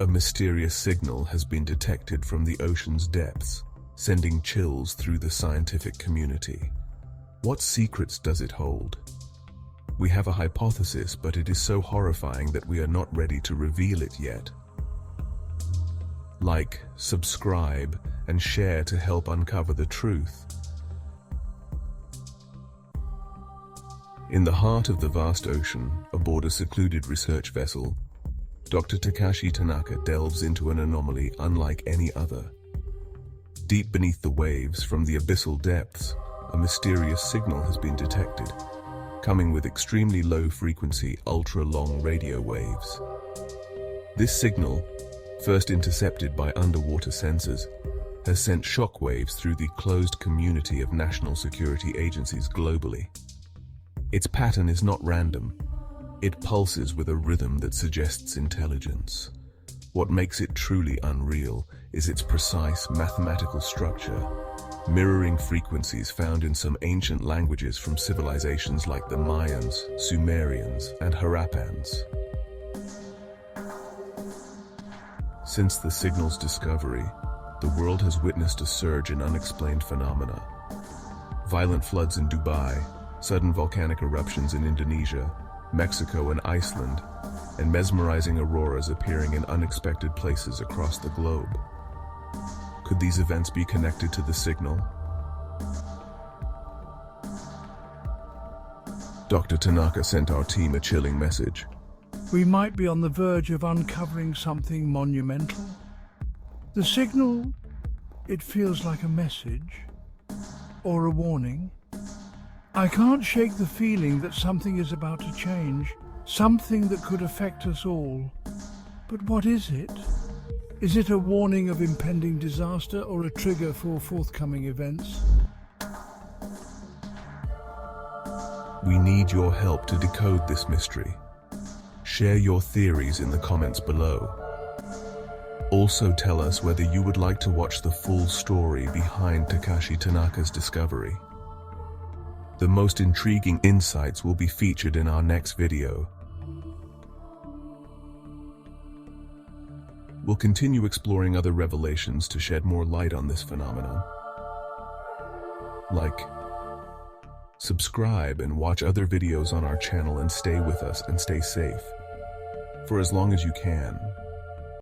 A mysterious signal has been detected from the ocean's depths, sending chills through the scientific community. What secrets does it hold? We have a hypothesis, but it is so horrifying that we are not ready to reveal it yet. Like, subscribe, and share to help uncover the truth. In the heart of the vast ocean, aboard a secluded research vessel, Dr. Takashi Tanaka delves into an anomaly unlike any other. Deep beneath the waves, from the abyssal depths, a mysterious signal has been detected, coming with extremely low-frequency, ultra-long radio waves. This signal, first intercepted by underwater sensors, has sent shockwaves through the closed community of national security agencies globally. Its pattern is not random. It pulses with a rhythm that suggests intelligence. What makes it truly unreal is its precise mathematical structure, mirroring frequencies found in some ancient languages from civilizations like the Mayans, Sumerians, and Harappans. Since the signal's discovery, the world has witnessed a surge in unexplained phenomena. Violent floods in Dubai, sudden volcanic eruptions in Indonesia, Mexico and Iceland, and mesmerizing auroras appearing in unexpected places across the globe. Could these events be connected to the signal? Dr. Tanaka sent our team a chilling message. We might be on the verge of uncovering something monumental. The signal, it feels like a message or a warning. I can't shake the feeling that something is about to change, something that could affect us all. But what is it? Is it a warning of impending disaster or a trigger for forthcoming events? We need your help to decode this mystery. Share your theories in the comments below. Also tell us whether you would like to watch the full story behind Takashi Tanaka's discovery. The most intriguing insights will be featured in our next video. We'll continue exploring other revelations to shed more light on this phenomenon. Like, subscribe and watch other videos on our channel, and stay with us and stay safe for as long as you can.